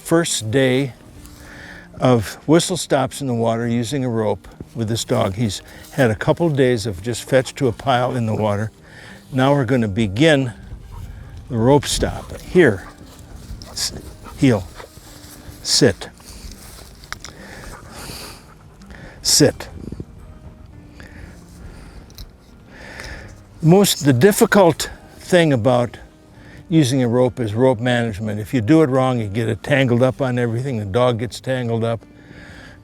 first day of whistle stops in the water using a rope with this dog. He's had a couple of days of just fetch to a pile in the water. Now we're going to begin the rope stop. Here, heel, sit, sit. The difficult thing about using a rope is rope management. If you do it wrong, you get it tangled up on everything, the dog gets tangled up.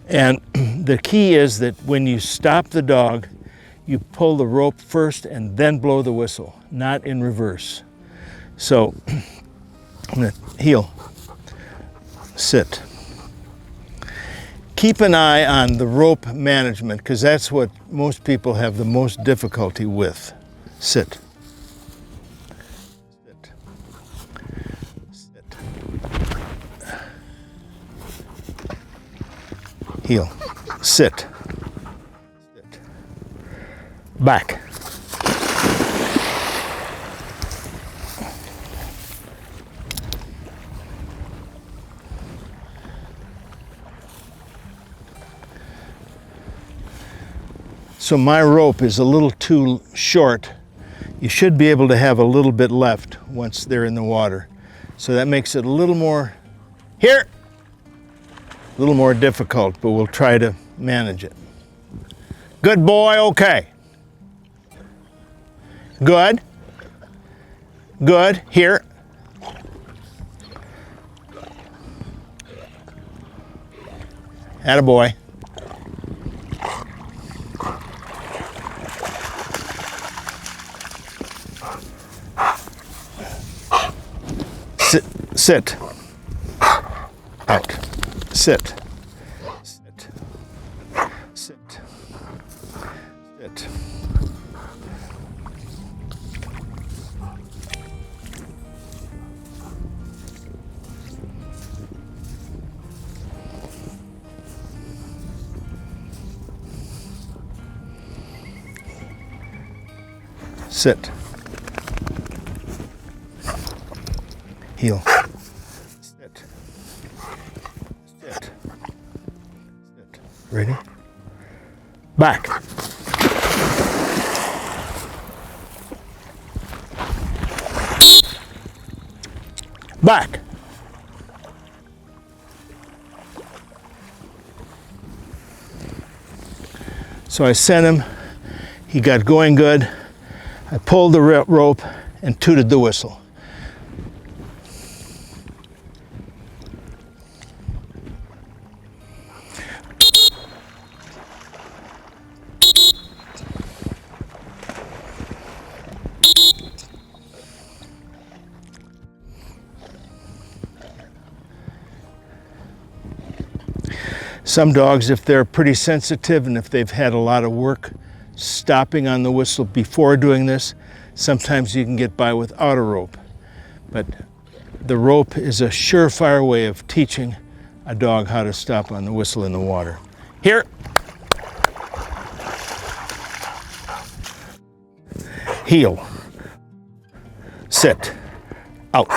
And the key is that when you stop the dog, you pull the rope first and then blow the whistle, not in reverse. So, I'm gonna heel, sit. Keep an eye on the rope management, because that's what most people have the most difficulty with. Sit. Sit. Sit. Heel. Sit. Sit. Back. So my rope is a little too short. You should be able to have a little bit left once they're in the water. So that makes it a little more, here, a little more difficult, but we'll try to manage it. Good boy, okay. Good. Good, here. Attaboy. Sit, out, sit, sit, sit, sit. Sit. Heel. Sit. Sit. Sit. Ready? Back. Back. So I sent him. He got going good. I pulled the rope and tooted the whistle. Some dogs, if they're pretty sensitive and if they've had a lot of work stopping on the whistle before doing this, sometimes you can get by without a rope. But the rope is a surefire way of teaching a dog how to stop on the whistle in the water. Here. Heel. Sit. Out.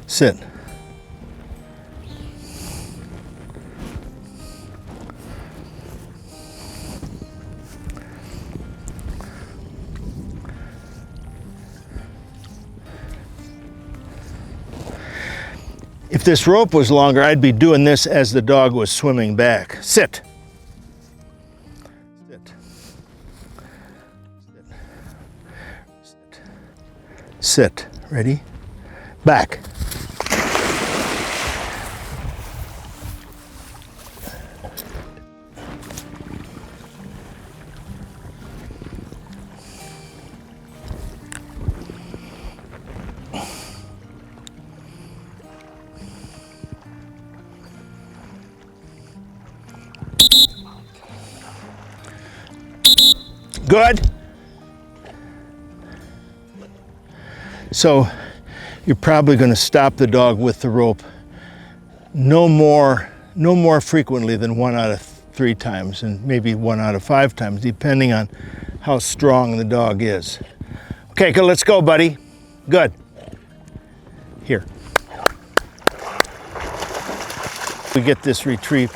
Sit. If this rope was longer, I'd be doing this as the dog was swimming back. Sit. Sit. Sit. Sit. Ready? Back. Good. So you're probably going to stop the dog with the rope no more frequently than 1 out of 3 times, and maybe 1 out of 5 times, depending on how strong the dog is. Okay, let's go, buddy. Good. Here. We get this retrieve.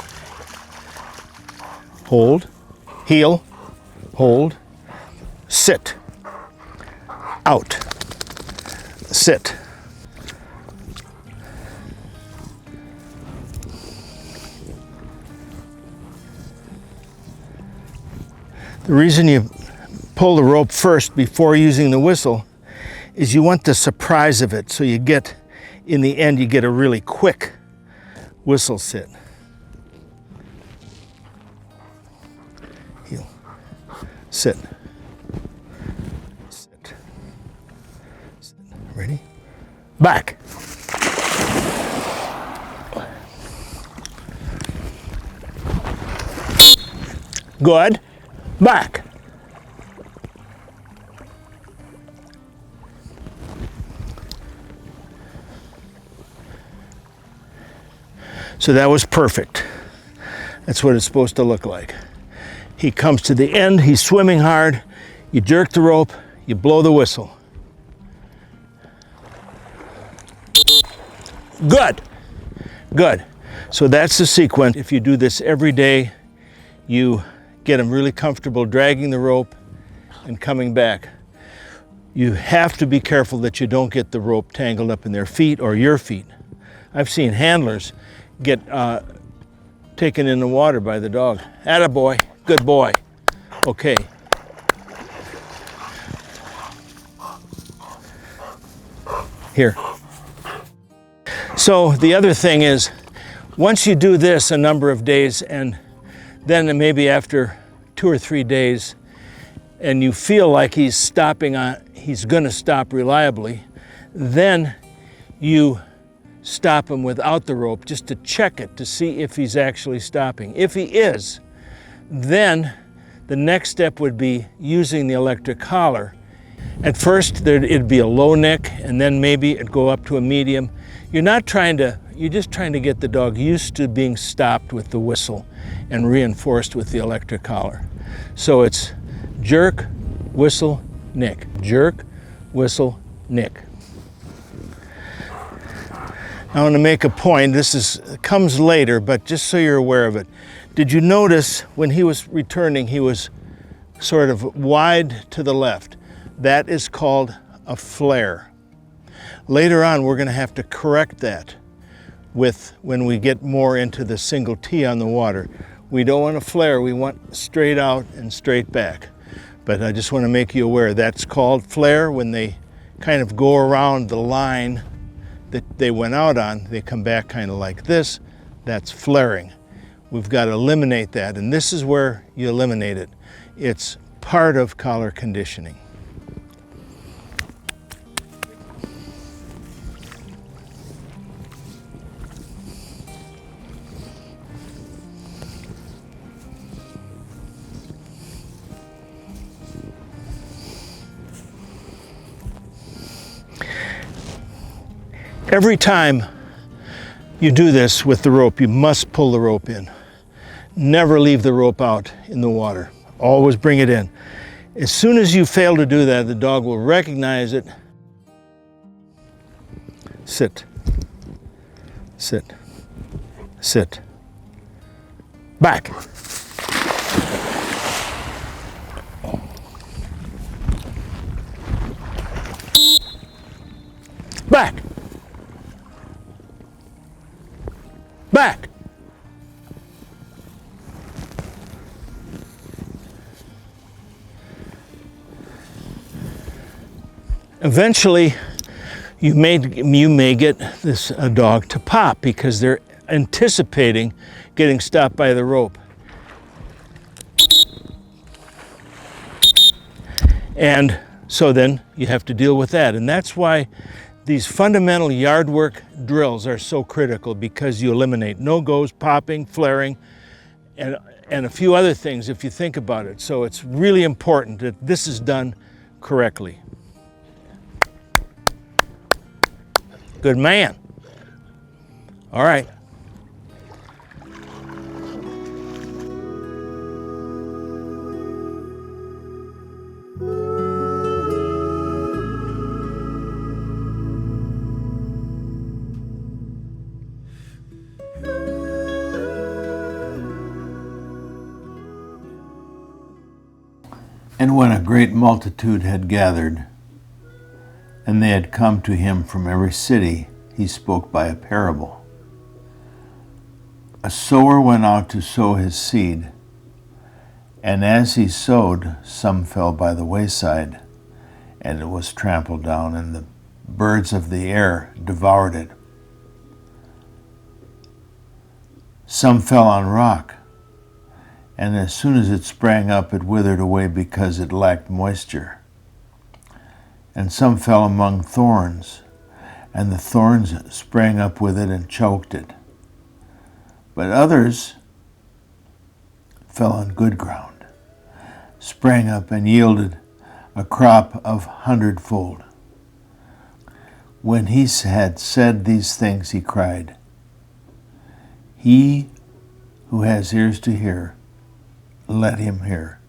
Hold, heel, hold, sit, out, sit. The reason you pull the rope first before using the whistle is you want the surprise of it, so you get, in the end, you get a really quick whistle sit. Heel, sit, sit, sit. Ready? Back. Good. Back. So that was perfect. That's what it's supposed to look like. He comes to the end, he's swimming hard, you jerk the rope, you blow the whistle. Good. Good. So that's the sequence. If you do this every day, you get them really comfortable dragging the rope and coming back. You have to be careful that you don't get the rope tangled up in their feet or your feet. I've seen handlers get taken in the water by the dog. Attaboy, good boy. Okay. Here. So the other thing is, once you do this a number of days, and then maybe after 2 or 3 days, and you feel like he's stopping he's gonna stop reliably, then you stop him without the rope just to check it, to see if he's actually stopping. If he is, then the next step would be using the electric collar. At first, it'd be a low neck, and then maybe it'd go up to a medium. You're just trying to get the dog used to being stopped with the whistle and reinforced with the electric collar. So it's jerk, whistle, nick. Jerk, whistle, nick. I want to make a point. This comes later, but just so you're aware of it. Did you notice when he was returning, he was sort of wide to the left? That is called a flare. Later on, we're going to have to correct that when we get more into the single T on the water. We don't want a flare, we want straight out and straight back. But I just want to make you aware, that's called flare when they kind of go around the line that they went out on. They come back kind of like this. That's flaring. We've got to eliminate that, and this is where you eliminate it. It's part of collar conditioning. Every time you do this with the rope, you must pull the rope in. Never leave the rope out in the water. Always bring it in. As soon as you fail to do that, the dog will recognize it. Sit, sit, sit. Back. Back. Back. Eventually, you may get a dog to pop because they're anticipating getting stopped by the rope. And so then you have to deal with that. And that's why these fundamental yard work drills are so critical, because you eliminate no-goes, popping, flaring, and a few other things if you think about it. So it's really important that this is done correctly. Good man. All right. And when a great multitude had gathered, and they had come to him from every city, he spoke by a parable. A sower went out to sow his seed, and as he sowed, some fell by the wayside, and it was trampled down, and the birds of the air devoured it. Some fell on rock, and as soon as it sprang up, it withered away because it lacked moisture. And some fell among thorns, and the thorns sprang up with it and choked it. But others fell on good ground, sprang up and yielded a crop of 100-fold. When he had said these things, he cried, "He who has ears to hear, let him hear."